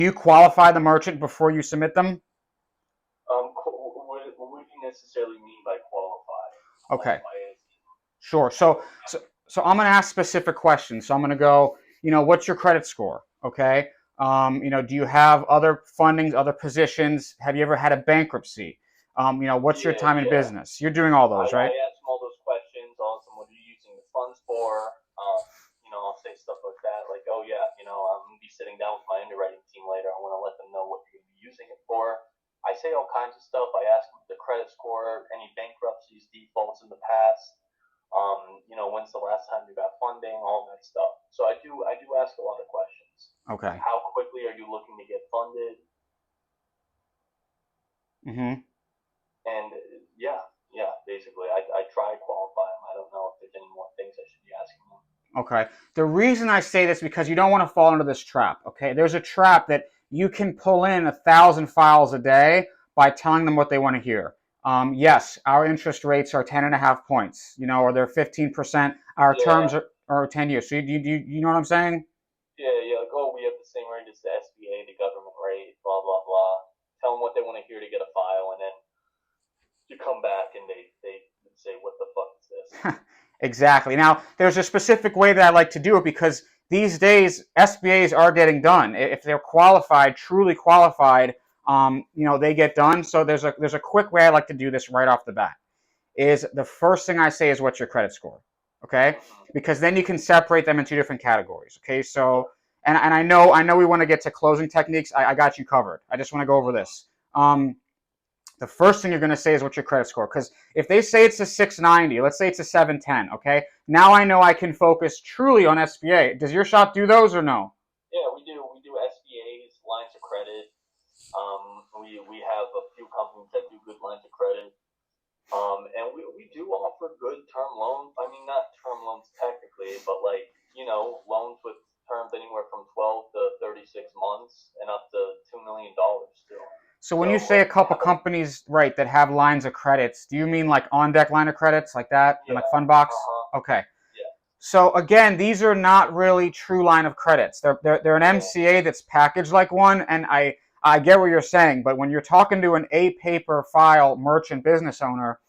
Do you qualify the merchant before you submit them? What do you necessarily mean by qualify? Okay, Qualify is sure. So I'm going to ask specific questions. So I'm going to go, what's your credit score? Okay. Do you have other fundings, other positions? Have you ever had a bankruptcy? What's your time in yeah. business? You're doing all I those, right? ask them all those questions. I'll ask them what are you using the funds for. I'll say stuff like that, like, oh yeah, I'm gonna be sitting down with my underwriting team later. I want to let them know what you're gonna be using it for. I say all kinds of stuff. I ask them the credit score, any bankruptcies, defaults in the past. When's the last time you got funding, all that stuff. So I do ask a lot of questions. Okay. How quickly are you looking to get funded? Mm-hmm. And yeah, basically, I try to qualify them. I don't know if there's any more things I should be asking them. Okay. The reason I say this is because you don't want to fall into this trap. Okay. There's a trap that you can pull in 1,000 files a day by telling them what they want to hear. Yes, our interest rates are 10.5 points, or they're 15%. Our terms Yeah, are 10 years. So you know what I'm saying? yeah, like, oh, we have the same rate as the SBA, the government rate, blah, blah, blah. Tell them what they want to hear to get a file, and then you come back and they say, what the fuck is this? Exactly. Now, there's a specific way that I like to do it because these days SBAs are getting done. If they're qualified, truly qualified, they get done. So there's a quick way I like to do this right off the bat. Is the first thing I say is what's your credit score, okay? Because then you can separate them into different categories, okay? So, and I know we want to get to closing techniques. I got you covered. I just want to go over this. The first thing you're going to say is what's your credit score. Because if they say it's a 690, let's say it's a 710, okay? Now I know I can focus truly on SBA. Does your shop do those or no? Yeah, we do. We do SBAs, lines of credit. We have a few companies that do good lines of credit. And we do offer good term loans. I mean, not term loans technically, but loans with terms anywhere from 12 to 36 months and up to $2 million still. So when you say a couple companies, right, that have lines of credits, do you mean like on-deck line of credits like that, Yeah. like Fundbox? Okay. Yeah. So again, these are not really true line of credits. They're an MCA that's packaged like one, and I get what you're saying, but when you're talking to an paper file merchant business owner,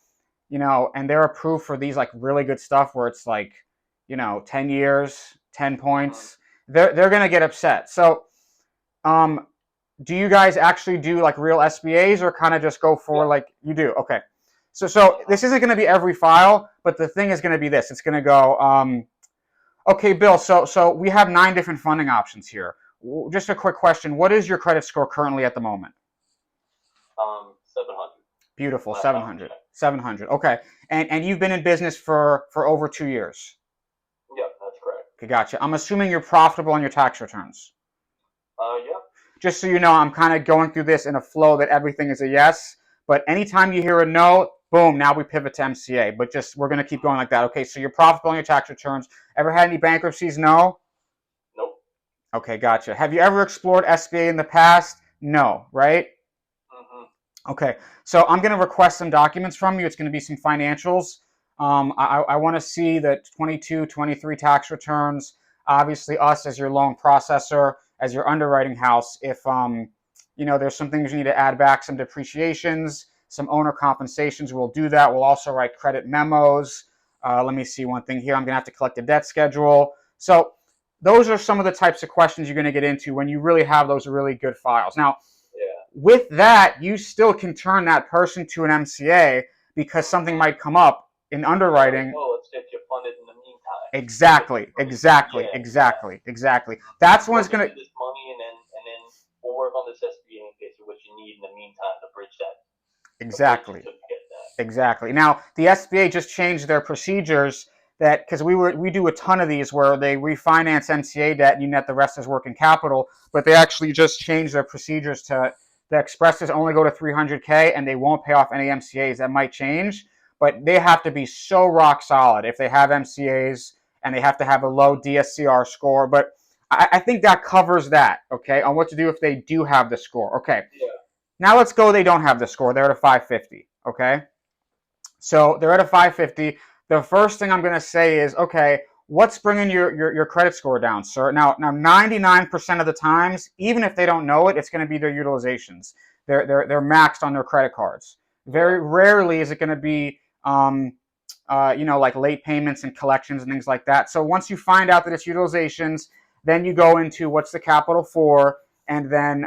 and they're approved for these like really good stuff where it's like, 10 years, 10 points, they're gonna get upset. So, do you guys actually do like real SBAs or kind of just go for like you do? Okay. So this isn't going to be every file, but the thing is going to be this. It's going to go, okay, Bill, so we have 9 different funding options here. Just a quick question. What is your credit score currently at the moment? 700. Beautiful, 700. 700. Okay. And you've been in business for over 2 years. Yeah, that's correct. Okay, gotcha. I'm assuming you're profitable on your tax returns. Yeah. Just so you know, I'm kind of going through this in a flow that everything is a yes. But anytime you hear a no, boom, now we pivot to MCA. But we're going to keep going like that. Okay, so you're profitable on your tax returns. Ever had any bankruptcies? No? Nope. Okay, gotcha. Have you ever explored SBA in the past? No, right? Okay, so I'm going to request some documents from you. It's going to be some financials. I want to see the 22, 23 tax returns. Obviously, us as your loan processor, as your underwriting house. If there's some things you need to add back, some depreciations, some owner compensations, we'll do that. We'll also write credit memos. Let me see one thing here. I'm going to have to collect a debt schedule. So those are some of the types of questions you're going to get into when you really have those really good files. Now, with that, you still can turn that person to an MCA because something might come up in underwriting. Oh, let's get you funded in the meantime. Exactly. That's when it's going to. This money and then we'll work on this SBA in case of what you need in the meantime to bridge that. Exactly. Now the SBA just changed their procedures because we do a ton of these where they refinance MCA debt and you net the rest as working capital, but they actually just changed their procedures to. The expresses only go to 300K and they won't pay off any MCAs. That might change, but they have to be so rock solid if they have MCAs and they have to have a low DSCR score. But I think that covers that, okay, on what to do if they do have the score. Okay. Yeah. Now let's go. They don't have the score. They're at a 550, okay? So they're at a 550. The first thing I'm going to say is, okay, what's bringing your credit score down, sir? Now 99% of the times, even if they don't know it, it's going to be their utilizations. They're maxed on their credit cards. Very rarely is it going to be like late payments and collections and things like that. So once you find out that it's utilizations, then you go into what's the capital for, and then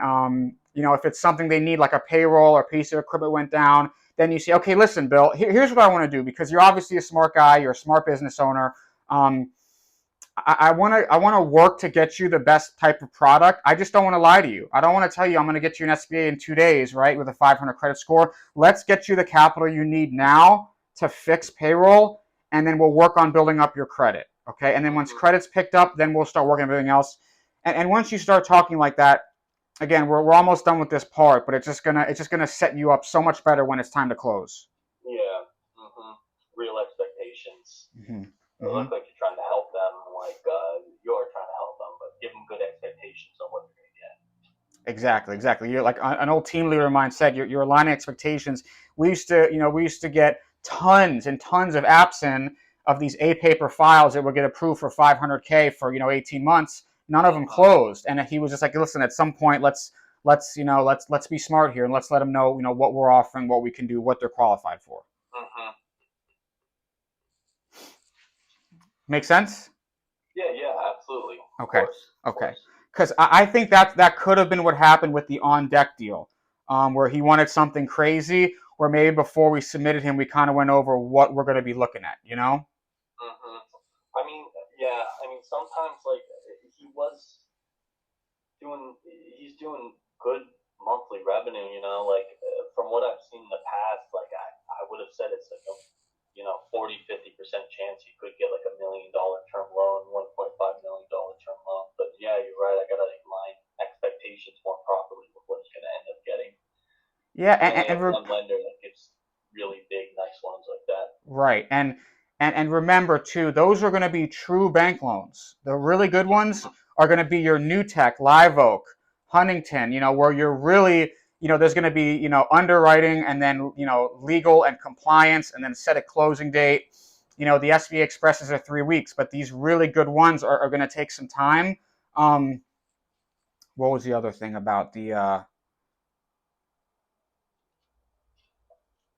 if it's something they need, like a payroll or piece of equipment went down, then you say, okay, listen, Bill, here's what I want to do, because you're obviously a smart guy, you're a smart business owner. I want to work to get you the best type of product. I just don't want to lie to you. I don't want to tell you I'm going to get you an SBA in 2 days, right, with a 500 credit score. Let's get you the capital you need now to fix payroll, and then we'll work on building up your credit, okay? And then once credit's picked up, then we'll start working on everything else. And once you start talking like that, again, we're almost done with this part, but it's just gonna set you up so much better when it's time to close. Yeah. Real expectations. It looks like you're trying to help them, like you're trying to help them, but give them good expectations on what they're going to get. Exactly. You're like an old team leader of mine said, you're aligning expectations. We used to get tons and tons of apps in of these A-paper files that would get approved for $500K for 18 months. None of them closed, and he was just like, listen, at some point, let's be smart here, and let's let them know what we're offering, what we can do, what they're qualified for. Make sense? Yeah, absolutely. Okay. Because I think that could have been what happened with the on deck deal, where he wanted something crazy, where maybe before we submitted him, we kind of went over what we're going to be looking at, I mean, sometimes like he's doing good monthly revenue, from what I've seen in the past, like I would have said it's like a 40-50% chance you could get like $1 million term loan, $1.5 million term loan. But yeah, you're right. I gotta align expectations more properly with what you're gonna end up getting. Yeah, and one lender that gives really big, nice loans like that. Right, and remember too, those are going to be true bank loans. The really good ones are going to be your New Tech, Live Oak, Huntington. Where you're really there's going to be underwriting, and then legal and compliance, and then set a closing date. The SBA Expresses are 3 weeks, but these really good ones are going to take some time. What was the other thing about the?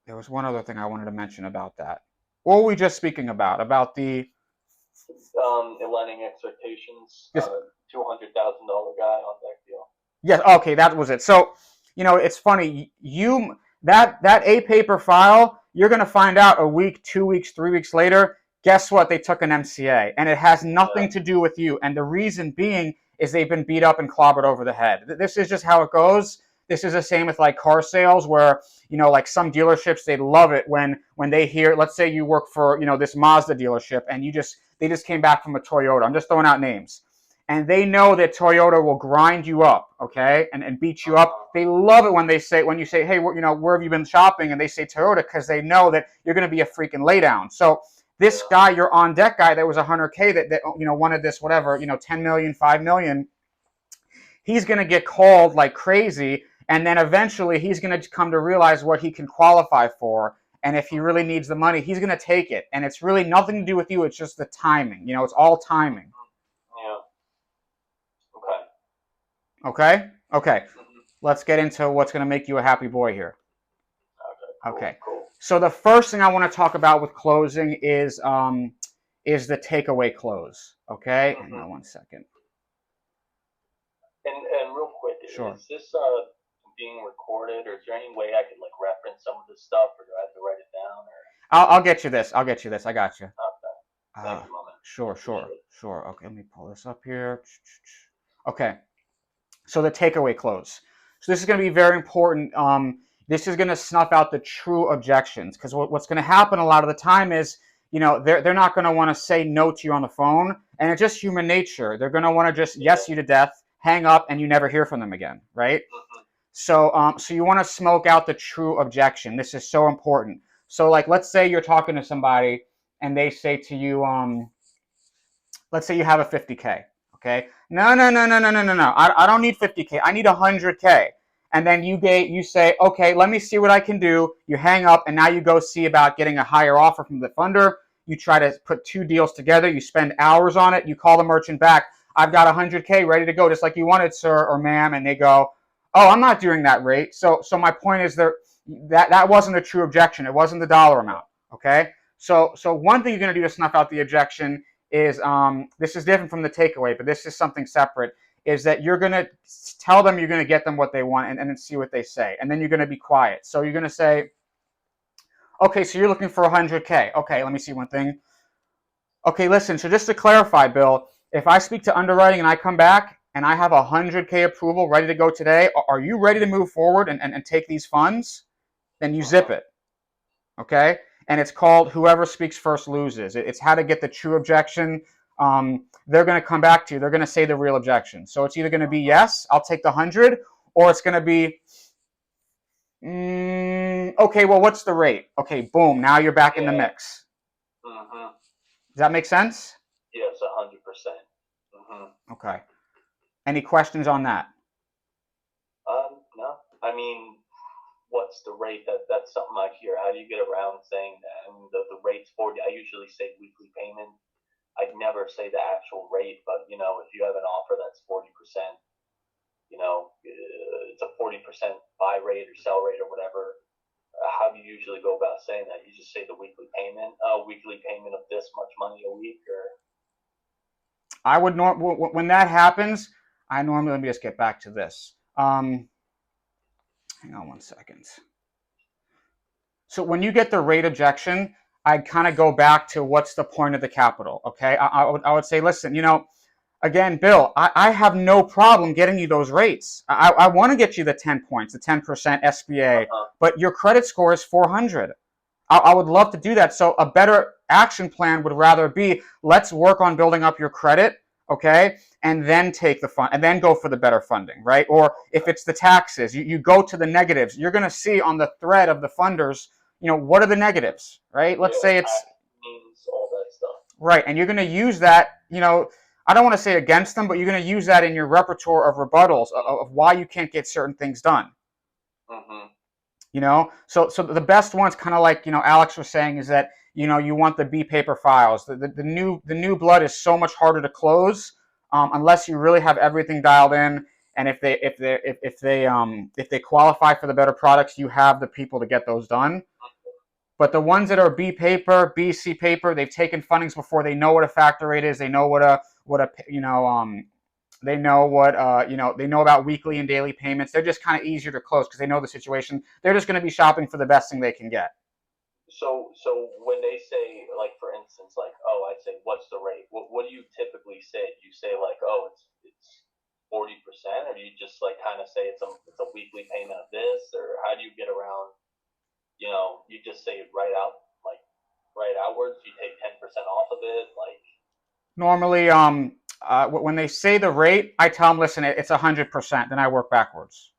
There was one other thing I wanted to mention about that. What were we just speaking about? About the aligning expectations. $200,000 guy on that deal. Yes. Okay, that was it. So, it's funny. That A-paper file, you're going to find out a week, 2 weeks, 3 weeks later. Guess what? They took an MCA, and it has nothing to do with you. And the reason being is they've been beat up and clobbered over the head. This is just how it goes. This is the same with like car sales, where like some dealerships, they love it when they hear. Let's say you work for this Mazda dealership, and they just came back from a Toyota. I'm just throwing out names. And they know that Toyota will grind you up, okay, and beat you up. They love it when you say, hey, where have you been shopping? And they say Toyota, because they know that you're going to be a freaking laydown. So this guy, your on deck guy, that was $100K that wanted this whatever, 10 million, 5 million. He's going to get called like crazy, and then eventually he's going to come to realize what he can qualify for. And if he really needs the money, he's going to take it. And it's really nothing to do with you. It's just the timing. It's all timing. Okay. Let's get into what's going to make you a happy boy here. Okay. Cool. So the first thing I want to talk about with closing is the takeaway close. Okay. Hang on 1 second. And real quick, sure. Is this being recorded, or is there any way I could like reference some of this stuff, or do I have to write it down? Or I'll get you this. I got you. Okay. Thank you, Moment. Sure. Okay. Let me pull this up here. Okay. So the takeaway close. So this is going to be very important. This is going to snuff out the true objections, because what's going to happen a lot of the time is, they're not going to want to say no to you on the phone, and it's just human nature. They're going to want to just yes you to death, hang up, and you never hear from them again, right? So you want to smoke out the true objection. This is so important. So like, let's say you're talking to somebody and they say to you, let's say you have a 50K. Okay. No. I don't need 50K. I need 100K. And then you say, okay, let me see what I can do. You hang up, and now you go see about getting a higher offer from the funder. You try to put two deals together. You spend hours on it. You call the merchant back. I've got 100K ready to go, just like you wanted, sir or ma'am. And they go, oh, I'm not doing that rate. So my point is that wasn't a true objection. It wasn't the dollar amount. Okay. So one thing you're going to do to snuff out the objection is, this is different from the takeaway, but this is something separate, is that you're going to tell them you're going to get them what they want and then see what they say. And then you're going to be quiet. So you're going to say, okay, so you're looking for 100K. Okay, let me see one thing. Okay, listen, so just to clarify, Bill, if I speak to underwriting and I come back and I have 100K approval ready to go today, are you ready to move forward and take these funds? Then you zip it, okay? And it's called whoever speaks first loses. It's how to get the true objection. They're going to come back to you. They're going to say the real objection. So it's either going to be, yes, I'll take the 100, or it's going to be, okay, well, what's the rate? Okay, boom, now you're back in the mix. Does that make sense? Yes, 100%. Okay. Any questions on that? No. I mean, what's the rate? That's something I hear. How do you get around saying that? I mean, the rate's 40. I usually say weekly payment. I'd never say the actual rate, but if you have an offer that's 40%, it's a 40% buy rate or sell rate or whatever. How do you usually go about saying that? You just say the weekly payment of this much money a week, or? I would when that happens, let me just get back to this. Hang on one second. So when you get the rate objection, I kind of go back to what's the point of the capital, okay? I would say, listen, again, Bill, I have no problem getting you those rates. I want to get you the 10 points, the 10% SBA, but your credit score is 400. I would love to do that. So a better action plan would rather be, let's work on building up your credit, okay? And then take the fund, and then go for the better funding, right? Or if it's the taxes, you go to the negatives. You're going to see on the thread of the funders, what are the negatives, right? Let's say it's all that stuff. Right, and you're going to use that, I don't want to say against them, but you're going to use that in your repertoire of rebuttals of why you can't get certain things done. So the best ones, kind of like Alex was saying, is that you want the B paper files. The new blood is so much harder to close unless you really have everything dialed in. And if they qualify for the better products, you have the people to get those done. But the ones that are B paper, BC paper, they've taken fundings before. They know what a factor rate is. They know they know about weekly and daily payments. They're just kind of easier to close because they know the situation. They're just going to be shopping for the best thing they can get. So when they say, like, for instance, like, oh, I say, what's the rate? What do you typically say? Do you say like, oh, it's 40%, or do you just like kind of say it's a weekly payment of this, or how do you get around? You just say it right outwards. You take 10% off of it, like. Normally, when they say the rate, I tell them, listen, it's 100%. Then I work backwards.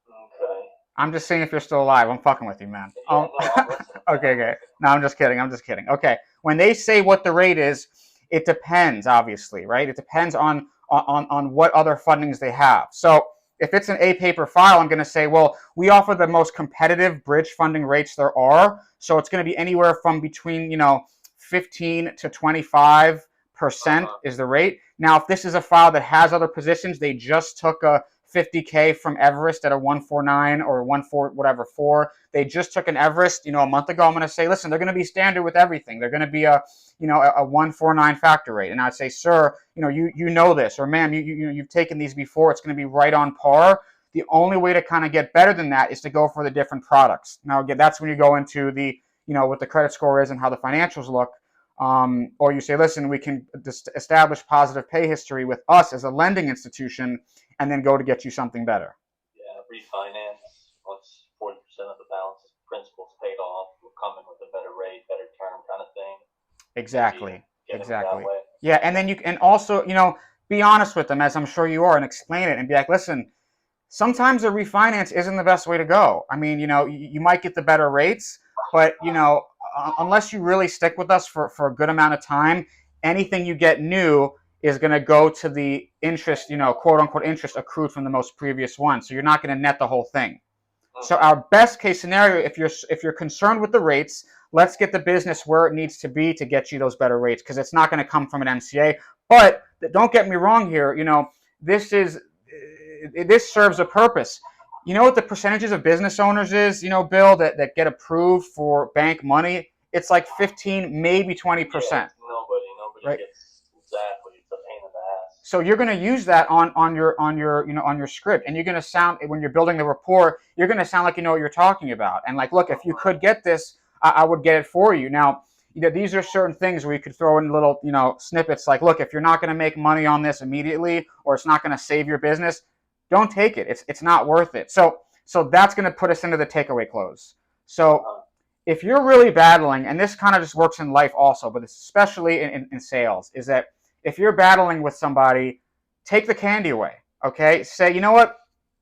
Okay. I'm just seeing if you're still alive. I'm fucking with you, man. Yeah, no, I'm listening. Okay. No, I'm just kidding. Okay. When they say what the rate is, it depends, obviously, right? It depends on what other fundings they have. So if it's an A paper file, I'm going to say, well, we offer the most competitive bridge funding rates there are. So it's going to be anywhere from between 15 to 25% is the rate. Now, if this is a file that has other positions, they just took a 50K from Everest at a 149 or 4. They just took an Everest, a month ago. I'm going to say, listen, they're going to be standard with everything. They're going to be a 149 factor rate. And I'd say, sir, you know this, or ma'am, you've taken these before. It's going to be right on par. The only way to kind of get better than that is to go for the different products. Now, again, that's when you go into the, what the credit score is and how the financials look. Or you say, listen, we can establish positive pay history with us as a lending institution, and then go to get you something better. Yeah, refinance once 40% of the balance is principal's paid off. We'll come in with a better rate, better term, kind of thing. Exactly. Yeah, and then you can also, be honest with them, as I'm sure you are, and explain it and be like, listen, sometimes a refinance isn't the best way to go. I mean, you might get the better rates, but unless you really stick with us for a good amount of time, anything you get new is going to go to the interest, quote unquote interest accrued from the most previous one. So you're not going to net the whole thing. So our best case scenario, if you're concerned with the rates, let's get the business where it needs to be to get you those better rates, because it's not going to come from an MCA. But don't get me wrong here. This serves a purpose. You know what the percentages of business owners is, Bill, that get approved for bank money? It's like 15, maybe 20%. Yeah, nobody right? gets, exactly. It's a pain in the ass. So you're going to use that on your script, and you're going to sound, when you're building the rapport, you're going to sound like you know what you're talking about. And like, look, if you could get this, I would get it for you. Now, these are certain things where you could throw in little, snippets like, look, if you're not going to make money on this immediately, or it's not going to save your business, don't take it. It's not worth it. So that's going to put us into the takeaway close. So if you're really battling, and this kind of just works in life also, but especially in sales, is that if you're battling with somebody, take the candy away, okay? Say, you know what?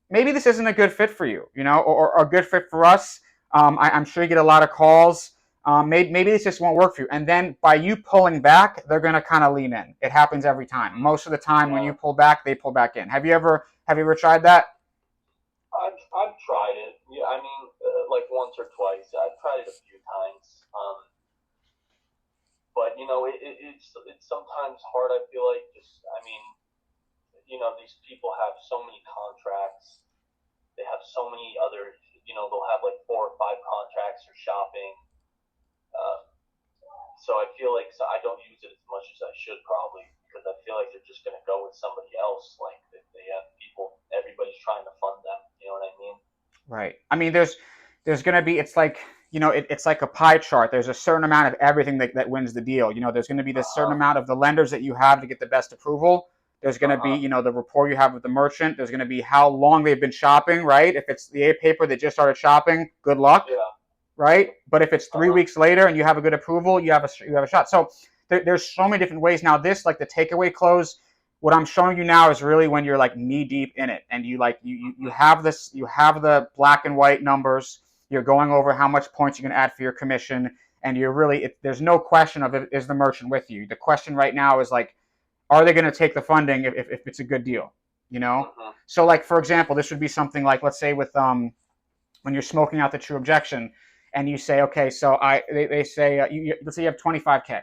Maybe this isn't a good fit for you, or a good fit for us. I'm sure you get a lot of calls. Maybe this just won't work for you. And then by you pulling back, they're going to kind of lean in. It happens every time. Most of the time when you pull back, they pull back in. Have you ever tried that? I've tried it. Yeah, I mean, like once or twice. I've tried it a few times. But it's sometimes hard. I feel like these people have so many contracts. They have so many other. They'll have like 4 or 5 contracts for shopping. So I feel like I don't use it as much as I should probably, because I feel like they're just going to go with somebody else. Like they have people, everybody's trying to fund them. You know what I mean? Right. I mean, there's going to be, it's like, it's like a pie chart. There's a certain amount of everything that wins the deal. There's going to be this certain amount of the lenders that you have to get the best approval. There's going to be, the rapport you have with the merchant. There's going to be how long they've been shopping, right? If it's the A paper that just started shopping, good luck. Yeah. Right? But if it's 3 weeks later and you have a good approval, you have a shot. So there's so many different ways. Now this, like the takeaway close, what I'm showing you now is really when you're like knee deep in it, and you have this, you have the black and white numbers. You're going over how much points you can add for your commission, and you're really, there's no question of it, is the merchant with you. The question right now is like, are they going to take the funding if it's a good deal? So like, for example, this would be something like, let's say with when you're smoking out the true objection, and you say, okay, so they say let's say you have 25K,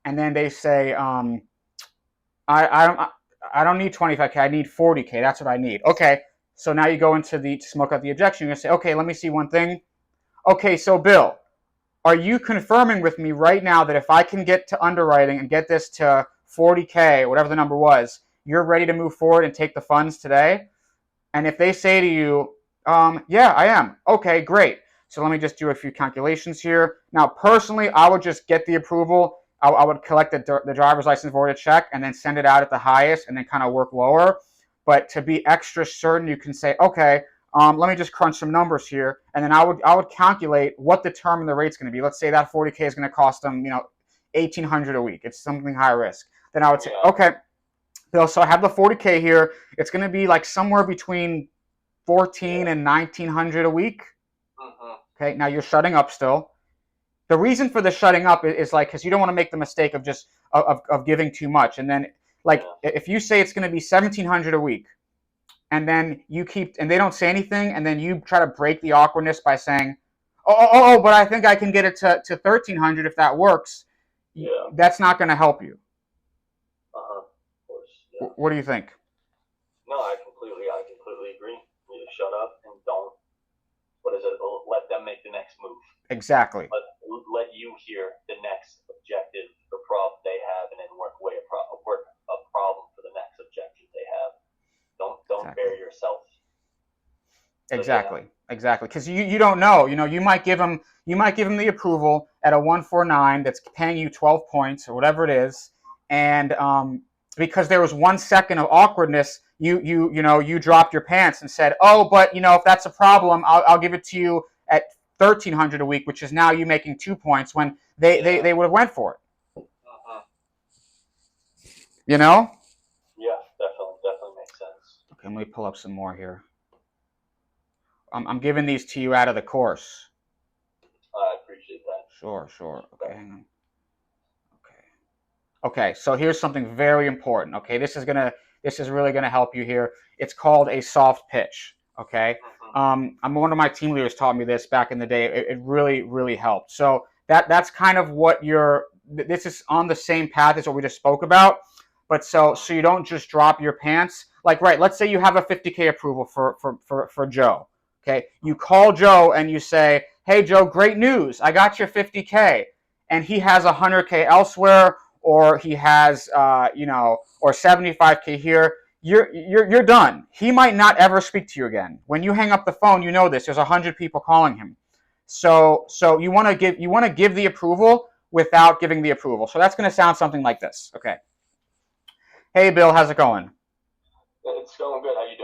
and then they say I don't need 25K, I need 40K. That's what I need. Okay, so now you go into to smoke out the objection. You're gonna say, okay, let me see one thing. Okay, so Bill, are you confirming with me right now that if I can get to underwriting and get this to 40K, whatever the number was, you're ready to move forward and take the funds today? And if they say to you, yeah, I am. Okay, great. So let me just do a few calculations here. Now, personally, I would just get the approval. I would collect the driver's license voided check and then send it out at the highest and then kind of work lower. But to be extra certain, you can say, okay, let me just crunch some numbers here. And then I would calculate what the term and the rate's going to be. Let's say that 40K is going to cost them, $1,800 a week. It's something high risk. Then I would say, okay, Bill, so I have the 40K here. It's going to be like somewhere between $1,400 and $1,900 a week. Okay, now you're shutting up still. The reason for the shutting up is like, because you don't want to make the mistake of just of giving too much. And then like if you say it's going to be $1,700 a week, and then you keep, and they don't say anything, and then you try to break the awkwardness by saying, oh, but I think I can get it to $1,300 if that works. Yeah. That's not going to help you. Of course. Yeah. What do you think? No, I completely agree. You shut up and don't. What is it? Let them make the next move. Exactly. Let you hear the next objective or problem they have, and then work a problem for the next objective they have. Don't bury yourself. Exactly. Exactly. Because you don't know. You might give them the approval at a 149 that's paying you 12 points or whatever it is, and because there was 1 second of awkwardness, you dropped your pants and said, oh, but if that's a problem, I'll give it to you at $1,300 a week, which is now you making 2 points when they would have went for it. Yeah, definitely makes sense. Okay, let me pull up some more here. I'm giving these to you out of the course. I appreciate that. Sure. Okay, hang on. Okay, so here's something very important. Okay, this is really gonna help you here. It's called a soft pitch. Okay, One of my team leaders taught me this back in the day. It really, really helped. So that's kind of what this is on the same path as what we just spoke about. But so you don't just drop your pants. Like, right, let's say you have a 50K approval for Joe. Okay, you call Joe and you say, hey, Joe, great news. I got your 50K. And he has 100K elsewhere, or he has, or 75K here. You're done. He might not ever speak to you again. When you hang up the phone, you know this. There's 100 people calling him. So you want to give the approval without giving the approval. So that's going to sound something like this. Okay. Hey, Bill, how's it going? It's going good. How you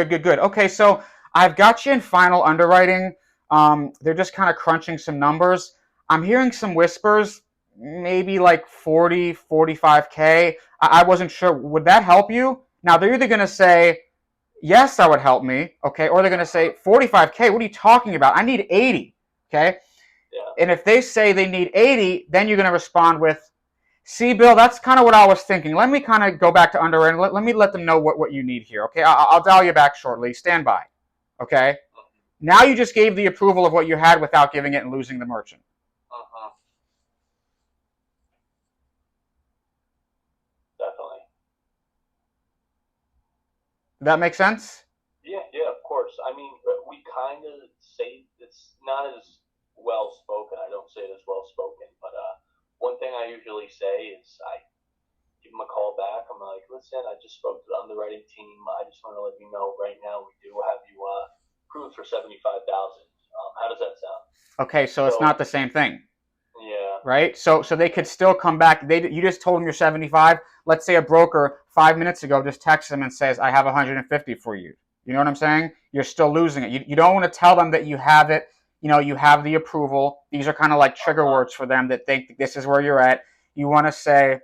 doing? Good. Okay, so I've got you in final underwriting. They're just kind of crunching some numbers. I'm hearing some whispers, maybe like 40, 45K. I wasn't sure. Would that help you? Now, they're either going to say, yes, that would help me, okay, or they're going to say, 45K, what are you talking about? I need 80, okay? Yeah. And if they say they need 80, then you're going to respond with, see, Bill, that's kind of what I was thinking. Let me kind of go back to underwriting. Let me let them know what you need here, okay? I'll dial you back shortly. Stand by, okay? Now you just gave the approval of what you had without giving it and losing the merchant. Definitely. Does that make sense? Yeah, of course. I mean, we kind of say it's not as well spoken. I don't say it as well spoken, but one thing I usually say is I give them a call back. I'm like, listen, I just spoke to the underwriting team. I just want to let you know right now we do have you approved for 75,000. How does that sound? Okay, so it's not the same thing. Yeah. Right? So they could still come back. You just told them you're 75. Let's say a broker 5 minutes ago just texts them and says, I have 150 for you. You know what I'm saying? You're still losing it. You don't want to tell them that you have it. You have the approval. These are kind of like trigger words for them that think this is where you're at. You want to say,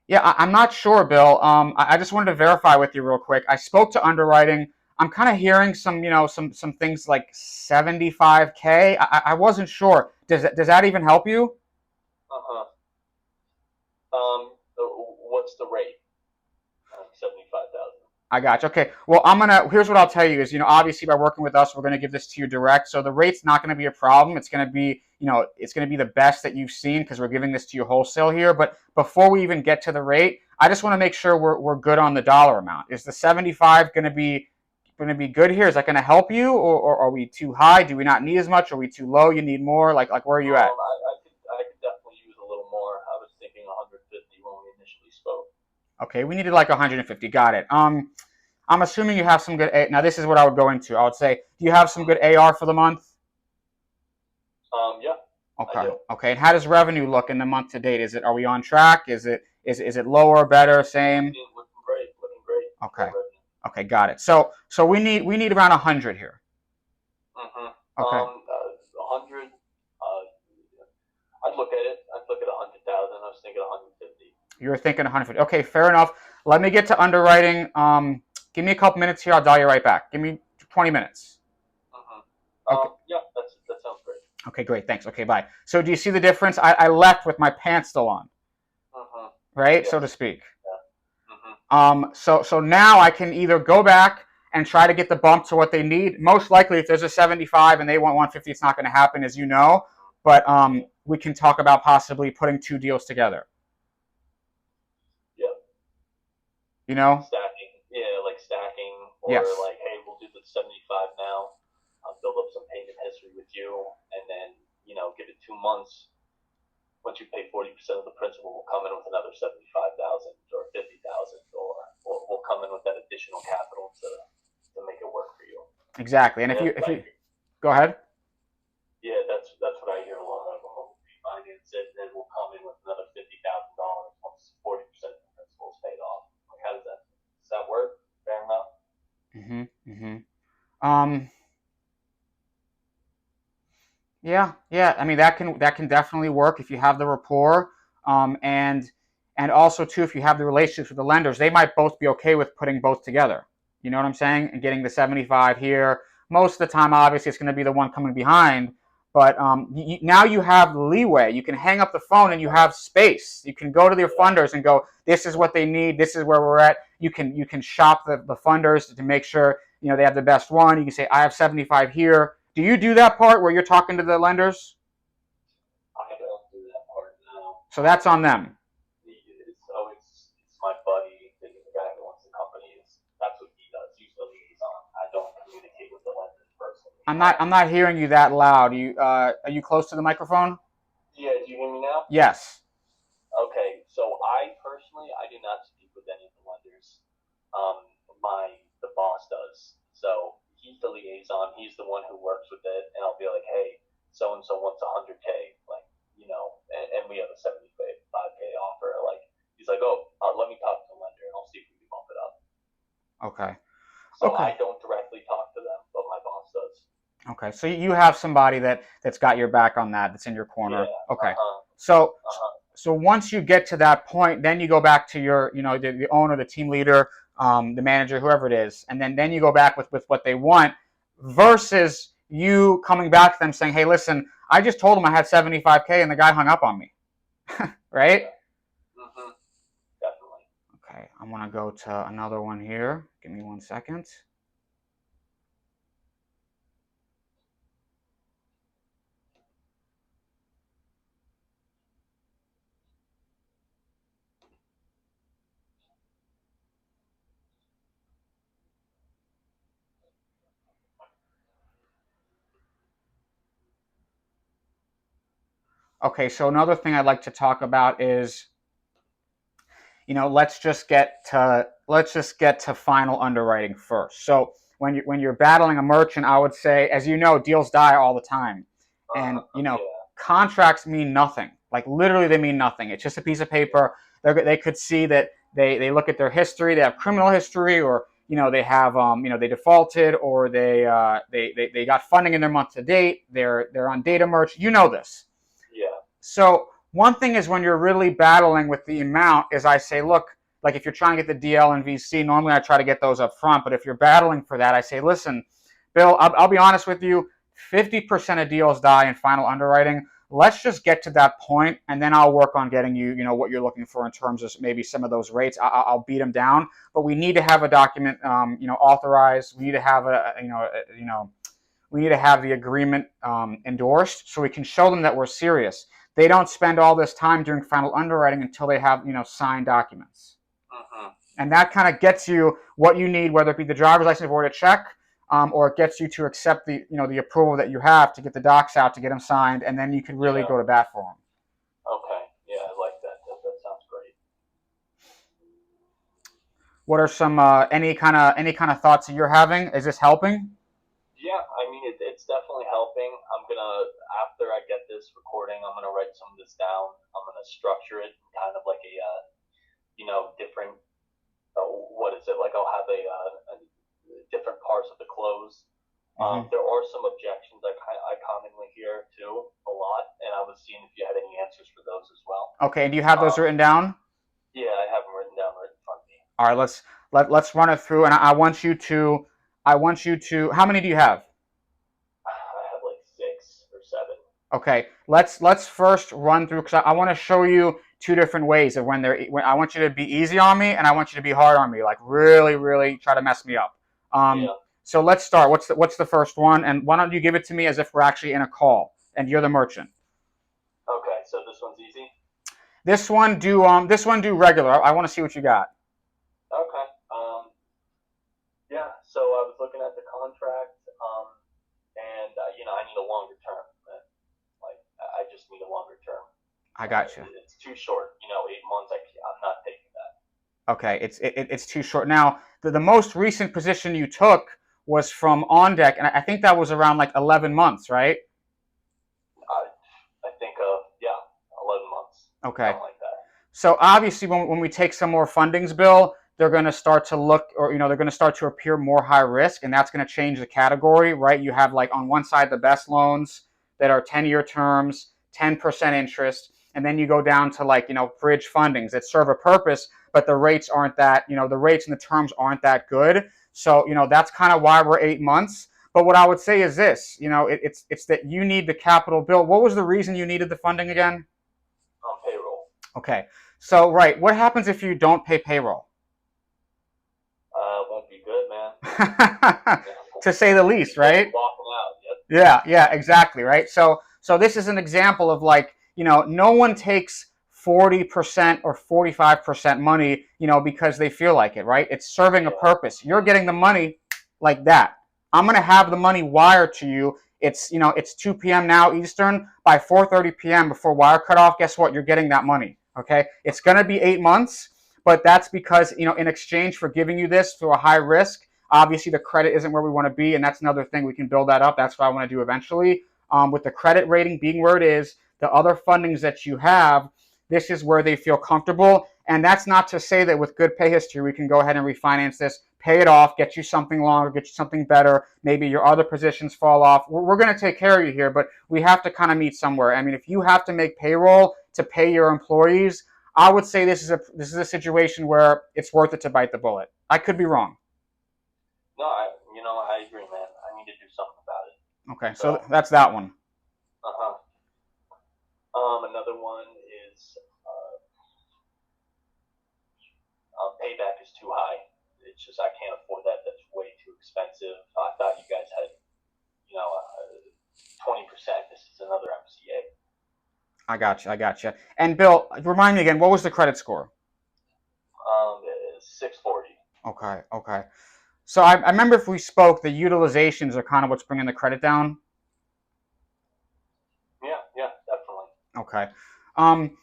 yeah, I'm not sure, Bill. I just wanted to verify with you real quick. I spoke to underwriting. I'm kind of hearing some things like 75K. I wasn't sure. Does that even help you? What's the rate? 75,000. I got you. Okay. Well, here's what I'll tell you is, obviously by working with us, we're going to give this to you direct. So the rate's not going to be a problem. It's going to be, it's going to be the best that you've seen because we're giving this to you wholesale here. But before we even get to the rate, I just want to make sure we're good on the dollar amount. Is the 75 going to be good here? Is that going to help you, or are we too high? Do we not need as much? Are we too low? You need more? Like where are you at? I could definitely use a little more. I was thinking 150 when we initially spoke. Okay, we needed like 150. Got it. I'm assuming you have some good. Now this is what I would go into. I would say, do you have some good AR for the month? Yeah. Okay. Okay. And how does revenue look in the month to date? Are we on track? Is it lower, better, same? Looking great. Okay. Okay, got it. So we need around 100 here. Okay. 100. I'd look at it. I'd look at 100,000. I was thinking 150. You were thinking 150. Okay, fair enough. Let me get to underwriting. Give me a couple minutes here. I'll dial you right back. Give me 20 minutes. Okay. Yeah, that sounds great. Okay, great. Thanks. Okay, bye. So do you see the difference? I left with my pants still on. Right, yes. So to speak. Yeah. So now I can either go back and try to get the bump to what they need. Most likely, if there's a 75 and they want 150, it's not going to happen, as you know. But we can talk about possibly putting two deals together. Yeah. Stacking. Yeah, like stacking. Or yes. Like, hey, we'll do the 75 now. Build up some payment history with you, and then give it 2 months. Once you pay 40% of the principal, we'll come in with another 75,000 or 50,000, or we'll come in with that additional capital to make it work for you. Exactly, and if you go ahead. Yeah, that's what I hear a lot of. We'll refinance it, and then we'll come in with another $50,000 once 40% of the principal is paid off. Like, how does that work? Fair enough. Yeah. I mean, that can definitely work if you have the rapport, and also too, if you have the relationships with the lenders, they might both be okay with putting both together. You know what I'm saying? And getting the 75 here. Most of the time, obviously, it's going to be the one coming behind. But now you have leeway. You can hang up the phone and you have space. You can go to your funders and go, this is what they need. This is where we're at. You can shop the funders to make sure they have the best one. You can say, I have 75 here. Do you do that part where you're talking to the lenders? I don't do that part now. So that's on them. It's my buddy, the guy who owns the company. That's what he does. He's the liaison. I don't communicate with the lenders personally. I'm not hearing you that loud. Are you close to the microphone? Yeah, do you hear me now? Yes. Okay, so I personally, I do not speak with any of the lenders. The boss does. So he's the liaison. He's the one who works with it, and I'll be like, hey, so and so wants 100K, like, and we have a 75K offer. Like, he's like, oh, let me talk to the lender, and I'll see if we can bump it up. Okay. So I don't directly talk to them, but my boss does. Okay, so you have somebody that's got your back on that, that's in your corner. Yeah. Okay. So once you get to that point, then you go back to your, the owner, the team leader, the manager, whoever it is, and then you go back with what they want, versus you coming back to them saying, hey, listen, I just told him I had 75K and the guy hung up on me. Right? Mm-hmm. Definitely. Okay, I'm going to go to another one here. Give me 1 second. Okay, so another thing I'd like to talk about is, let's just get to final underwriting first. So when you're battling a merchant, I would say, as you know, deals die all the time, and contracts mean nothing. Like literally, they mean nothing. It's just a piece of paper. They could see that they look at their history. They have criminal history, or they have they defaulted, or they got funding in their month to date. They're on data merge. You know this. Yeah. So one thing is when you're really battling with the amount is I say, look, like if you're trying to get the DL and VC, normally I try to get those up front. But if you're battling for that, I say, listen, Bill, I'll be honest with you, 50% of deals die in final underwriting. Let's just get to that point, and then I'll work on getting you, what you're looking for in terms of maybe some of those rates. I'll beat them down, but we need to have a document, authorized. We need to have we need to have the agreement endorsed so we can show them that we're serious. They don't spend all this time doing final underwriting until they have, signed documents. Uh-huh. And that kind of gets you what you need, whether it be the driver's license or a check, or it gets you to accept the, the approval that you have to get the docs out, to get them signed, and then you can really go to bat for them. Okay. Yeah, I like that. That sounds great. What are some any kind of thoughts that you're having? Is this helping? Yeah, I mean it's definitely helping. After I get this recording, I'm gonna write some of this down. I'm gonna structure it kind of like a different. What is it like? I'll have a different parts of the close. Mm-hmm. There are some objections I commonly hear too a lot, and I was seeing if you had any answers for those as well. Okay, do you have those written down? Yeah, I have them written down right in front of me. All right, let's run it through, and I want you to. How many do you have? I have like 6 or 7. Okay, let's first run through, because I want to show you 2 different ways of when I want you to be easy on me, and I want you to be hard on me, like really, really try to mess me up. So let's start. What's the first one? And why don't you give it to me as if we're actually in a call and you're the merchant? Okay, so this one's easy. This one do regular. I want to see what you got. Okay. Yeah. So I was looking at the contract, and I need a longer term. Like I just need a longer term. I got you. It's too short. 8 months. I'm not taking that. Okay, it's too short. Now, the most recent position you took was from On Deck, and I think that was around like 11 months, right? I think 11 months. Okay. Something like that. So obviously, when we take some more fundings, Bill, they're going to start to look, or they're going to start to appear more high risk, and that's going to change the category, right? You have like on one side the best loans that are 10-year terms, 10% interest, and then you go down to like bridge fundings that serve a purpose, but the rates aren't that, the rates and the terms aren't that good. So that's kind of why we're 8 months. But what I would say is this, it's that you need the capital. Bill, what was the reason you needed the funding again? Payroll. Okay, so right, what happens if you don't pay payroll? Won't be good, man. to say the least, right? Walking out. Yep. Yeah, exactly, right? So this is an example of like, no one takes 40% or 45% money, because they feel like it, right? It's serving a purpose. You're getting the money like that. I'm going to have the money wired to you. It's 2 p.m. now Eastern. By 4:30 p.m. before wire cutoff, guess what? You're getting that money, okay? It's going to be 8 months, but that's because, in exchange for giving you this through a high risk, obviously the credit isn't where we want to be, and that's another thing. We can build that up. That's what I want to do eventually. With the credit rating being where it is, the other fundings that you have, this is where they feel comfortable. And that's not to say that with good pay history, we can go ahead and refinance this, pay it off, get you something longer, get you something better. Maybe your other positions fall off. We're going to take care of you here, but we have to kind of meet somewhere. I mean, if you have to make payroll to pay your employees, I would say this is a situation where it's worth it to bite the bullet. I could be wrong. No, I agree, man. I need to do something about it. Okay, so that's that one. Another one is payback is too high. It's just I can't afford that. That's way too expensive. I thought you guys had, 20%. This is another MCA. I got you. And Bill, remind me again, what was the credit score? 640. Okay. So I remember if we spoke, the utilizations are kind of what's bringing the credit down. Yeah, definitely. Okay. I'm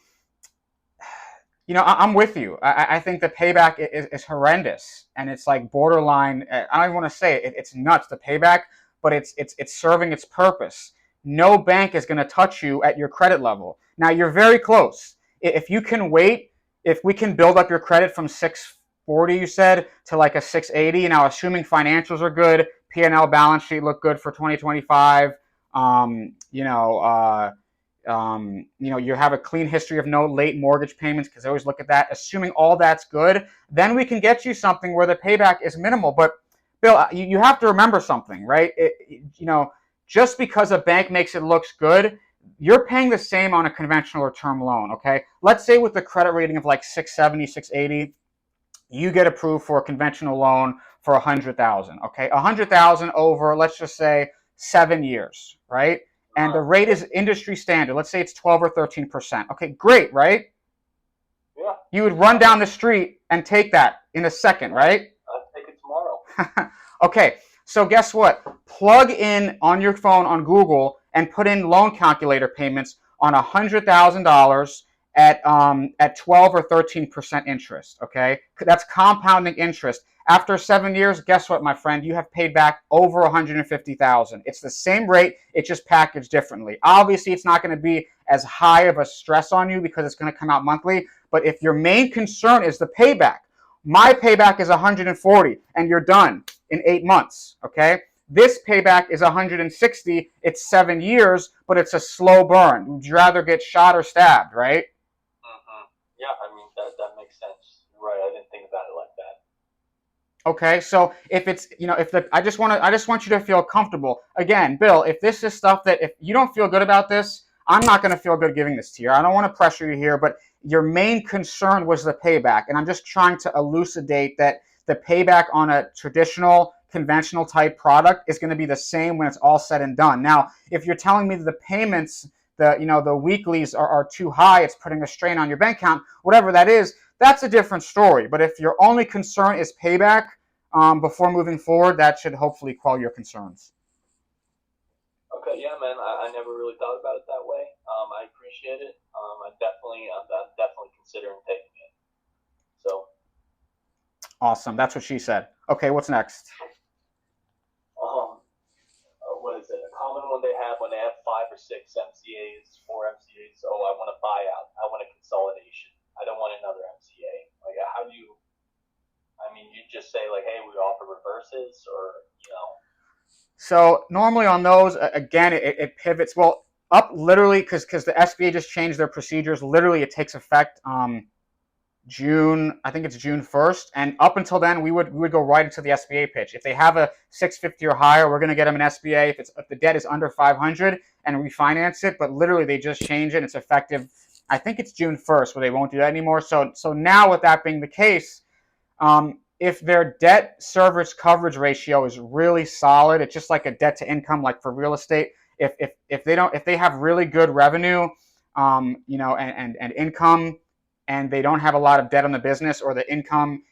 with you. I think the payback is horrendous, and it's like borderline. I don't even want to say it. It's nuts, the payback, but it's serving its purpose. No bank is going to touch you at your credit level. Now you're very close. If you can wait, if we can build up your credit from 640, you said, to like a 680. Now, assuming financials are good, P&L balance sheet look good for 2025. You have a clean history of no late mortgage payments, because I always look at that. Assuming all that's good, then we can get you something where the payback is minimal. But Bill, you have to remember something, right? Just because a bank makes it looks good, you're paying the same on a conventional or term loan, okay? Let's say with the credit rating of like 670, 680, you get approved for a conventional loan for $100,000, okay? $100,000 over, let's just say, 7 years, right? And the rate is industry standard. Let's say it's 12 or 13%. Okay, great, right? Yeah. You would run down the street and take that in a second, right? I'll take it tomorrow. Okay, so guess what? Plug in on your phone on Google and put in loan calculator payments on $100,000 at 12 or 13% interest, okay? That's compounding interest. After 7 years, guess what, my friend? You have paid back over $150,000. It's the same rate, it's just packaged differently. Obviously, it's not going to be as high of a stress on you because it's going to come out monthly. But if your main concern is the payback, my payback is $140, and you're done in 8 months. Okay, this payback is $160. It's 7 years, but it's a slow burn. Would you rather get shot or stabbed, right? Yeah, I mean that makes sense. Right, I didn't think about it like that. Okay, so if it's, I just want you to feel comfortable. Again, Bill, if this is stuff that if you don't feel good about this, I'm not going to feel good giving this to you. I don't want to pressure you here, but your main concern was the payback, and I'm just trying to elucidate that the payback on a traditional, conventional type product is going to be the same when it's all said and done. Now, if you're telling me that the payments, the weeklies are too high, it's putting a strain on your bank account, whatever that is, that's a different story. But if your only concern is payback before moving forward, that should hopefully quell your concerns. Okay, yeah, man. I never really thought about it that way. I appreciate it. I'm definitely considering taking it. So. Awesome. That's what she said. Okay, what's next? What is it? A common one they have when they have 5 or 6 MCAs, 4 MCAs. Oh, I want a buyout. I want a consolidation. I don't want another MCA. Like, how do you? I mean, you just say like, hey, we offer reverses, or So normally on those, again, it pivots. Well, up literally because the SBA just changed their procedures. Literally, it takes effect June. I think it's June 1st, and up until then, we would go right into the SBA pitch. If they have a 650 or higher, we're going to get them an SBA. If the debt is under 500 and refinance it, but literally they just change it. It's effective. I think it's June 1st where they won't do that anymore. So now with that being the case, if their debt service coverage ratio is really solid, it's just like a debt to income, like for real estate. If they have really good revenue, and income, and they don't have a lot of debt on the business, or the income,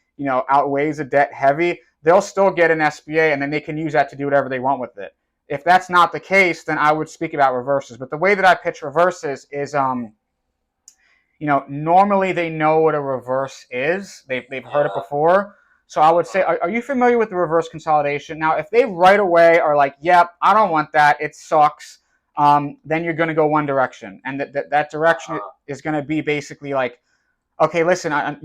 outweighs the debt heavy, they'll still get an SBA, and then they can use that to do whatever they want with it. If that's not the case, then I would speak about reverses. But the way that I pitch reverses is, normally they know what a reverse is. They've heard it before. So I would say, are you familiar with the reverse consolidation? Now, if they right away are like, yep, I don't want that, it sucks, then you're going to go one direction. And that direction is going to be basically like, okay, listen,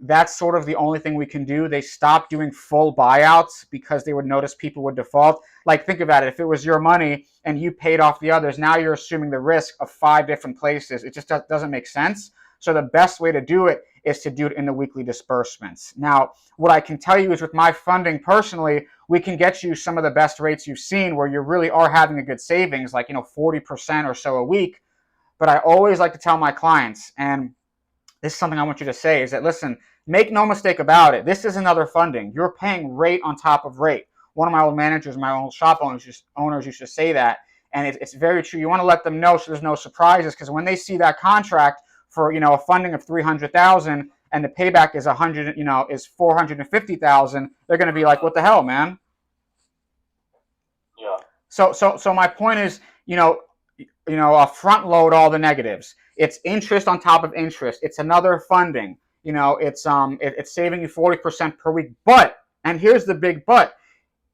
that's sort of the only thing we can do. They stopped doing full buyouts because they would notice people would default. Like, think about it. If it was your money and you paid off the others, now you're assuming the risk of 5 different places. It just doesn't make sense. So the best way to do it is to do it in the weekly disbursements. Now, what I can tell you is with my funding personally, we can get you some of the best rates you've seen where you really are having a good savings, like 40% or so a week. But I always like to tell my clients, and this is something I want you to say, is that, listen, make no mistake about it. This is another funding. You're paying rate on top of rate. One of my old managers, my old shop owners used to say that, and it's very true. You want to let them know so there's no surprises, because when they see that contract for a funding of $300,000 and the payback is is $450,000, they're going to be like, what the hell, man? Yeah. So my point is, front load all the negatives. It's interest on top of interest. It's another funding. It's saving you 40% per week. But, and here's the big but,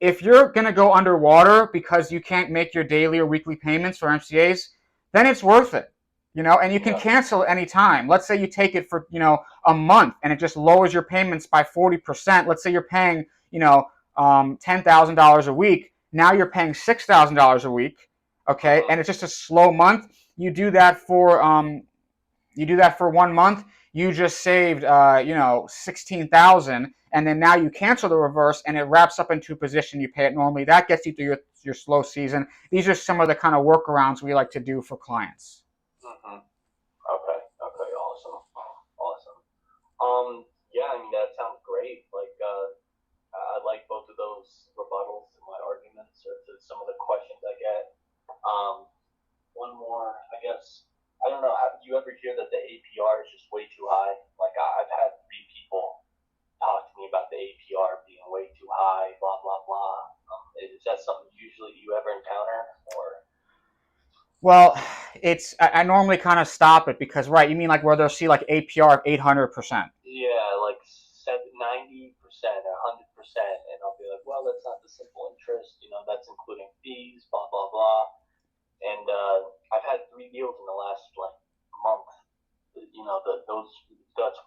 if you're going to go underwater because you can't make your daily or weekly payments for MCAs, then it's worth it. And you can cancel at any time. Let's say you take it for, a month and it just lowers your payments by 40%. Let's say you're paying, $10,000 a week. Now you're paying $6,000 a week. Okay. And it's just a slow month. You do that for 1 month. You just saved, $16,000. And then now you cancel the reverse and it wraps up into a position you pay it normally. That gets you through your slow season. These are some of the kind of workarounds we like to do for clients. Mm-hmm. Okay, awesome. Yeah, I mean, that sounds great. Like, I like both of those rebuttals to my arguments or to some of the questions I get. One more, I guess, I don't know, have you ever hear that the APR is just way too high? Like, I've had 3 people talk to me about the APR being way too high, blah, blah, blah. Is that something usually you ever encounter, or? Well, I normally kind of stop it because, right, you mean like where they'll see like APR of 800%. Yeah, like 90% or 100%, and I'll be like, well, that's not the simple interest, that's including fees, blah, blah, blah. And I've had 3 deals in the last month.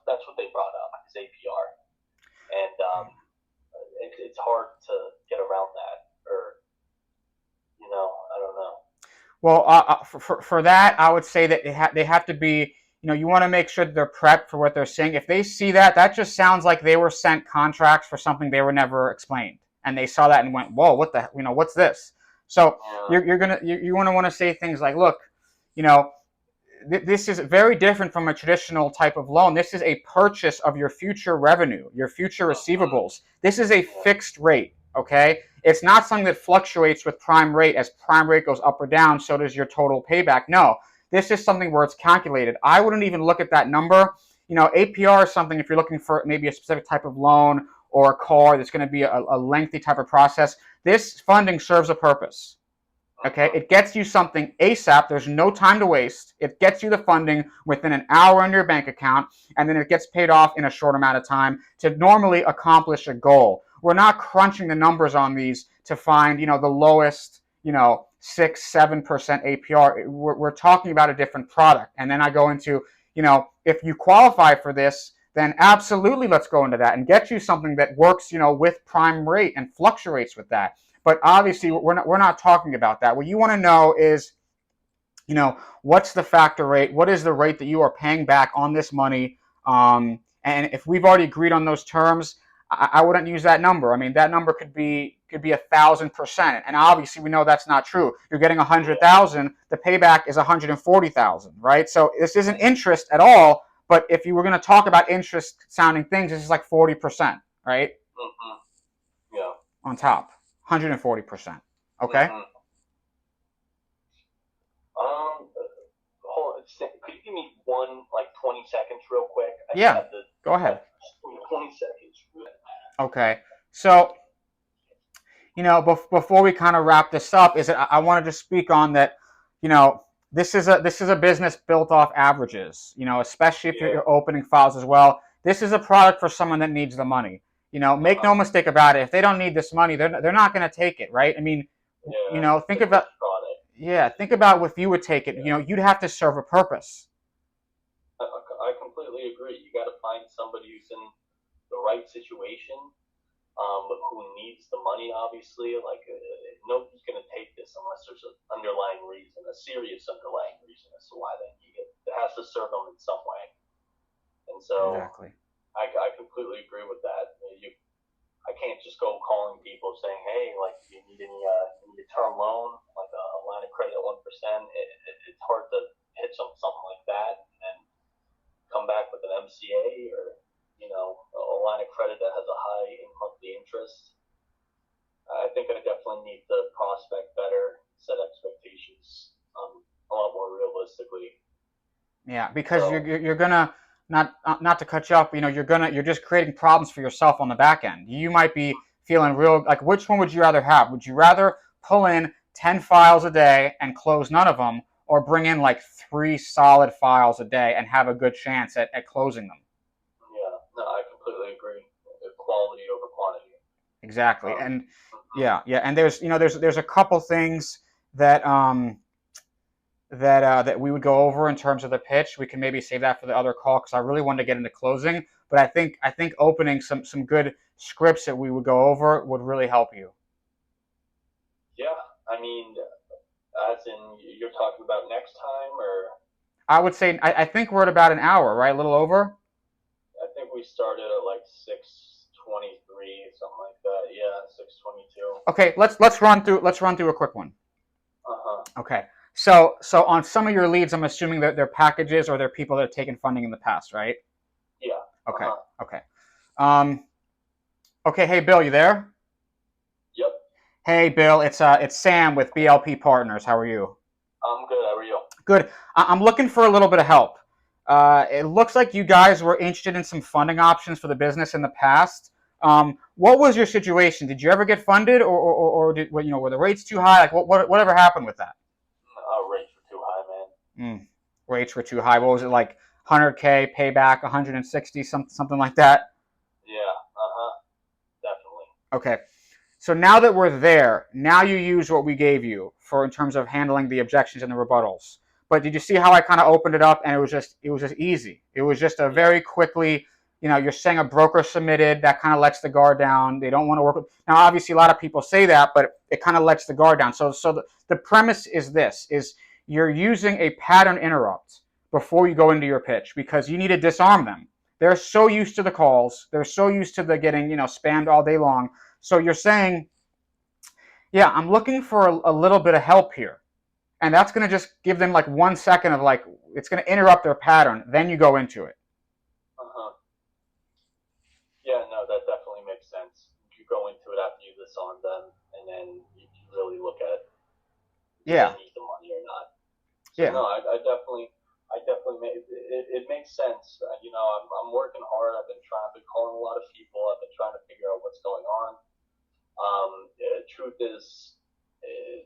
That's what they brought up, is APR, and it's hard to get around that, or I don't know. Well, for that, I would say that they have to be, you want to make sure that they're prepped for what they're saying. If they see that just sounds like they were sent contracts for something they were never explained, and they saw that and went, whoa, what the, what's this? So you want to say things like, look, this is very different from a traditional type of loan. This is a purchase of your future revenue, your future receivables. This is a fixed rate, okay? It's not something that fluctuates with prime rate. As prime rate goes up or down, so does your total payback. No, this is something where it's calculated. I wouldn't even look at that number. APR is something if you're looking for maybe a specific type of loan or a car that's going to be a lengthy type of process. This funding serves a purpose. Okay, it gets you something ASAP. There's no time to waste. It gets you the funding within an hour on your bank account, and then it gets paid off in a short amount of time to normally accomplish a goal. We're not crunching the numbers on these to find, the lowest, 6-7% APR. We're talking about a different product. And then I go into, if you qualify for this, then absolutely let's go into that and get you something that works, with prime rate and fluctuates with that. But obviously, we're not talking about that. What you want to know is, what's the factor rate? What is the rate that you are paying back on this money? And if we've already agreed on those terms, I wouldn't use that number. I mean, that number could be 1,000%, and obviously we know that's not true. You're getting 100,000. The payback is 140,000, right? So this isn't interest at all. But if you were going to talk about interest sounding things, this is like 40%, right? Yeah. On top, 140%. Okay. Hold on. Could you give me 20 seconds real quick? I just Yeah. have to. Go ahead. 20 seconds. Okay. So, before we kind of wrap this up, I wanted to speak on that. This is a business built off averages. Especially if you're opening files as well. This is a product for someone that needs the money. Make no mistake about it. If they don't need this money, they're not going to take it, right? I mean, think about if you would take it. You'd have to serve a purpose. I completely agree. You got to find somebody who's in the right situation, who needs the money. Obviously, nobody's going to take this unless there's an underlying reason, a serious underlying reason as to why they need it. It has to serve them in some way, and so Exactly. I completely agree with that. I can't just go calling people saying, "Hey, do you need any you need a term loan, like a line of credit at 1%?" It's hard to hit something like that and come back with an MCA or a line of credit that has a high monthly interest. I think I definitely need to prospect better, set expectations a lot more realistically. Yeah, because you're gonna not to cut you off. You're just creating problems for yourself on the back end. You might be feeling real like, which one would you rather have? Would you rather pull in 10 files a day and close none of them, or bring in like 3 solid files a day and have a good chance at closing them? Yeah, no, I completely agree. Quality over quantity. Exactly, and and there's a couple things that that we would go over in terms of the pitch. We can maybe save that for the other call because I really wanted to get into closing. But I think opening some good scripts that we would go over would really help you. Yeah, I mean, as in you're talking about next time, or I would say I think we're at about an hour, right? A little over. I think we started at 6:23, something like that. Yeah, 6:22. Okay, let's run through a quick one. Okay. So on some of your leads, I'm assuming that they're packages or they're people that have taken funding in the past, right? Yeah. Okay. Okay. Okay. Hey, Bill, you there? Yep. Hey, Bill, it's Sam with BLP Partners. How are you? I'm good. How are you? Good. I'm looking for a little bit of help. It looks like you guys were interested in some funding options for the business in the past. What was your situation? Did you ever get funded, or did were the rates too high? Like whatever happened with that? Rates were too high, man. Rates were too high. What was it like? 100K payback, 160, something like that. Yeah. Definitely. Okay. So now that we're there, now you use what we gave you for in terms of handling the objections and the rebuttals. But did you see how I kind of opened it up and it was just easy. It was just a very quickly, you're saying a broker submitted, that kind of lets the guard down. They don't want to work with. Now, obviously, a lot of people say that, but it kind of lets the guard down. So the premise is this, is you're using a pattern interrupt before you go into your pitch because you need to disarm them. They're so used to the calls. They're so used to the getting, spammed all day long. So you're saying, yeah, I'm looking for a little bit of help here. And that's going to just give them 1 second of it's going to interrupt their pattern. Then you go into it. Yeah, no, that definitely makes sense. You go into it after you disarm them, and then you really look at do they need the money or not. So no, I definitely it makes sense. I'm working hard. I've been calling a lot of people. I've been trying to figure out what's going on. Truth is, it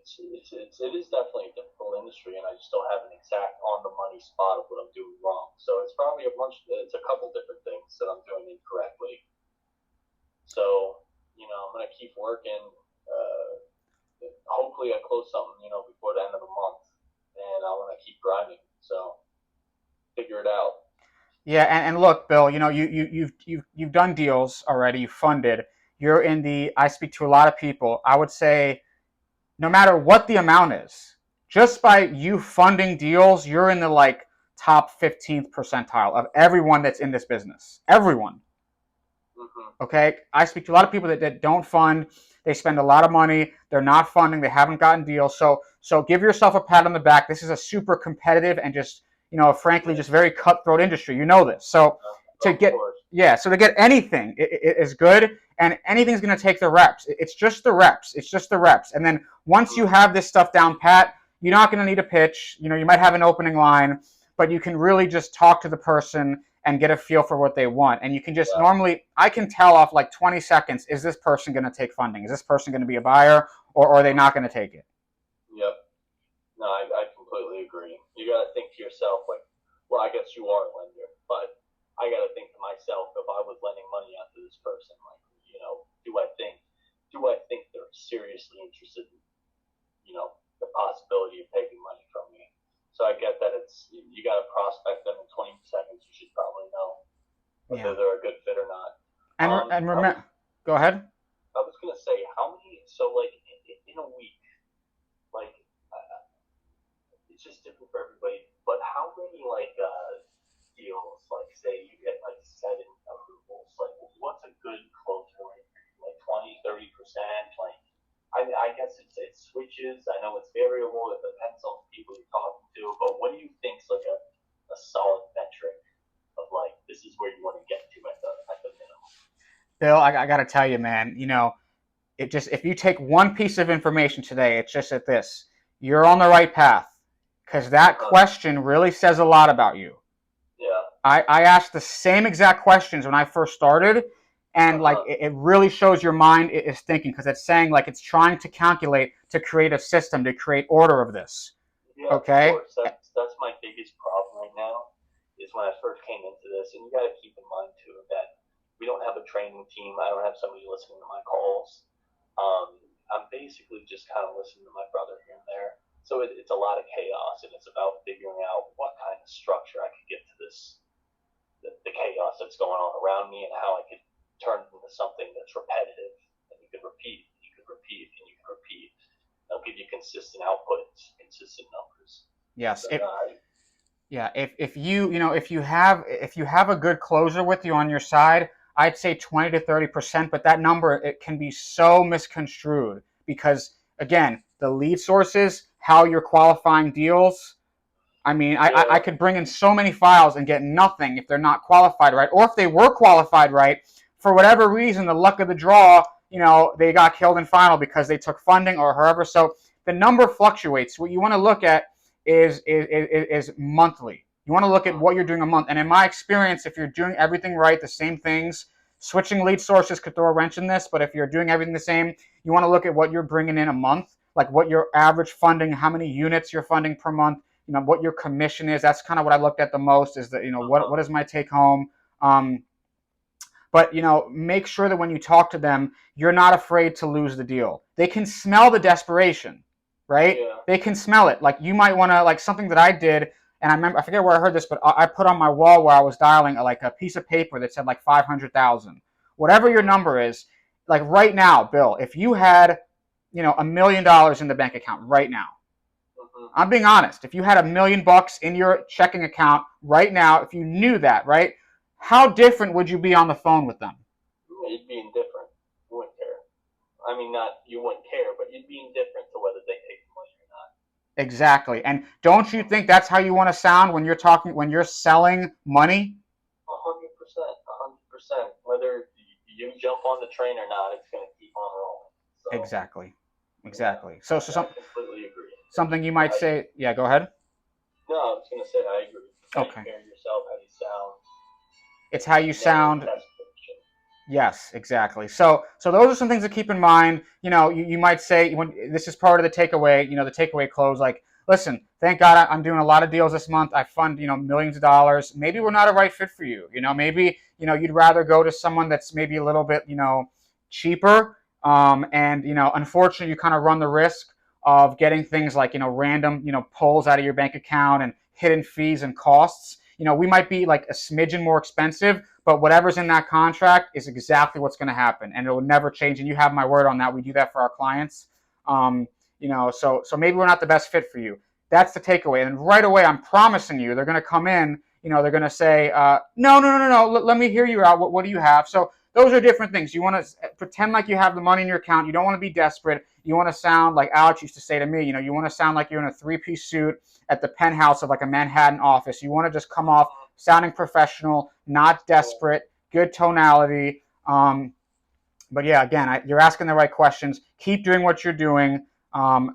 is definitely a difficult industry, and I just don't have an exact on the money spot of what I'm doing wrong. So it's probably it's a couple different things that I'm doing incorrectly. So I'm gonna keep working. Hopefully, I close something before the end of the month, and I want to keep grinding. So figure it out. Yeah, and look, Bill, you've done deals already. You funded. You're in the. I speak to a lot of people. I would say, no matter what the amount is, just by you funding deals, you're in the top 15th percentile of everyone that's in this business. Everyone. Okay, I speak to a lot of people that don't fund. They spend a lot of money. They're not funding. They haven't gotten deals. So give yourself a pat on the back. This is a super competitive and just frankly, just very cutthroat industry. You know this. So to Yeah, so to get anything is good, and anything's going to take the reps. It's just the reps. It's just the reps. And then once you have this stuff down pat, you're not going to need a pitch. You know, you might have an opening line, but you can really just talk to the person and get a feel for what they want. And you can just normally, I can tell off like 20 seconds, is this person going to take funding? Is this person going to be a buyer, or are they not going to take it? Yep. No, I completely agree. You got to think to yourself, like, well, I guess you are a lender, but I got to think to myself, if I was lending money out to this person, like, you know, do I think they're seriously interested in, you know, the possibility of taking money from me? So I get that you got to prospect them in 20 seconds. You should probably know whether they're a good fit or not. And remember, go ahead. I was gonna say, how many? So like in a week, like it's just different for everybody. But how many like deals? Like say you get like 7 approvals. Like what's a good close rate? Like 20-30%. Like I guess it switches. I know it's variable. It depends on the people you're talking to. But what do you think's like a solid metric of like this is where you want to get to at the minimum? Bill, I got to tell you, man, you know, if you take one piece of information today, it's just at this. You're on the right path, because that question really says a lot about you. Yeah. I asked the same exact questions when I first started, and like it really shows your mind is thinking, because it's saying like it's trying to calculate to create a system, to create order of this. Yeah, okay. Of course. That's my biggest problem right now. Is when I first came into this, and you got to keep in mind too that we don't have a training team. I don't have somebody listening to my calls. I'm basically just kind of listening to my brother here and there. So it's a lot of chaos, and it's about figuring out what kind of structure I could get to this, the chaos that's going on around me, and how I could turn it into something that's repetitive, and you could repeat, and you could repeat, and you could repeat. It'll give you consistent outputs, consistent numbers. Yes. So, if you have a good closer with you on your side, I'd say 20 to 30%, but that number, it can be so misconstrued, because again, the lead sources, how you're qualifying deals. I mean, I could bring in so many files and get nothing if they're not qualified right, or if they were qualified right, for whatever reason, the luck of the draw, you know, they got killed in final because they took funding or however. So the number fluctuates. What you want to look at is monthly. You want to look at what you're doing a month. And in my experience, if you're doing everything right, the same things, switching lead sources could throw a wrench in this, but if you're doing everything the same, you want to look at what you're bringing in a month, like what your average funding, how many units you're funding per month, you know, what your commission is. That's kind of what I looked at the most, is that, you know, what is my take home? But, you know, make sure that when you talk to them, you're not afraid to lose the deal. They can smell the desperation, right? Yeah. They can smell it. Like you might want to, like something that I did, and I remember, I forget where I heard this, but I put on my wall where I was dialing like a piece of paper that said like 500,000. Whatever your number is, like right now, Bill, if you had, you know, $1 million in the bank account right now, I'm being honest, if you had $1 million in your checking account right now, if you knew that, right, how different would you be on the phone with them? You'd be indifferent. You wouldn't care. I mean, not you wouldn't care, but you'd be indifferent to whether they take the money or not. Exactly. And don't you think that's how you want to sound when you're selling money? 100%. 100%. Whether you jump on the train or not, it's going to keep on rolling. So, Exactly. Yeah, I completely agree. Something you might say. Yeah, go ahead. No, I was going to say I agree. How Okay. you carry yourself, how you sound. It's how you sound. Yes, exactly. So those are some things to keep in mind. You know, you might say, when this is part of the takeaway, you know, the takeaway close, like, listen, thank God I'm doing a lot of deals this month. I fund, you know, millions of dollars. Maybe we're not a right fit for you. You know, maybe, you know, you'd rather go to someone that's maybe a little bit, you know, cheaper. And, you know, unfortunately, you kind of run the risk of getting things like, you know, random, you know, pulls out of your bank account and hidden fees and costs. You know, we might be like a smidgen more expensive, but whatever's in that contract is exactly what's going to happen, and it will never change. And you have my word on that. We do that for our clients. You know, so maybe we're not the best fit for you. That's the takeaway. And right away, I'm promising you, they're going to come in. You know, they're going to say, no. Let me hear you out. What do you have? So those are different things. You want to pretend like you have the money in your account. You don't want to be desperate. You want to sound like Alex used to say to me. You know, you want to sound like you're in a 3-piece suit at the penthouse of like a Manhattan office. You want to just come off sounding professional, not desperate, good tonality. But yeah, again, you're asking the right questions. Keep doing what you're doing.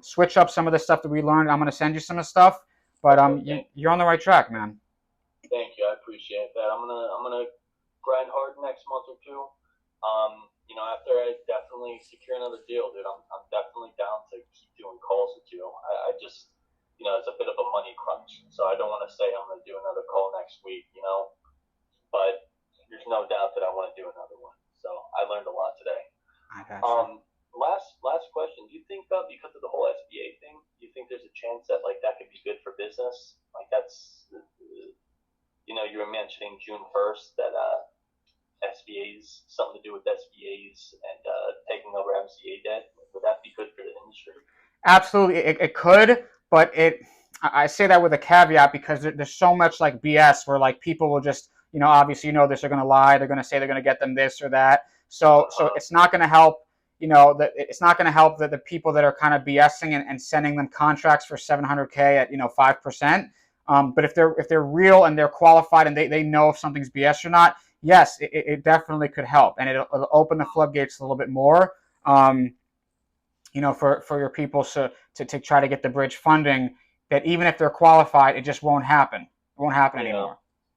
Switch up some of the stuff that we learned. I'm going to send you some of the stuff, but you're on the right track, man. Thank you. I appreciate that. I'm gonna grind hard next month or two. After I definitely secure another deal, dude, I'm definitely down to keep doing calls with you. I just, it's a bit of a money crunch, so I don't want to say I'm gonna do another call next week, but there's no doubt that I want to do another one. So I learned a lot today. I got you. Last question. Do you think because of the whole SBA thing, do you think there's a chance that like that could be good for business? Like that's, you were mentioning June 1st that SBAs, something to do with SBAs and taking over MCA debt. Would that be good for the industry? Absolutely, it could, but I say that with a caveat because there's so much like BS where like people will just, obviously this, they're going to lie, they're going to say they're going to get them this or that. So it's not going to help, it's not going to help the people that are kind of BSing and sending them contracts for $700K at 5%. But if they're real and they're qualified and they know if something's BS or not, yes, it definitely could help, and it'll open the floodgates a little bit more. For your people to try to get the bridge funding, that even if they're qualified, it just won't happen. It won't happen anymore.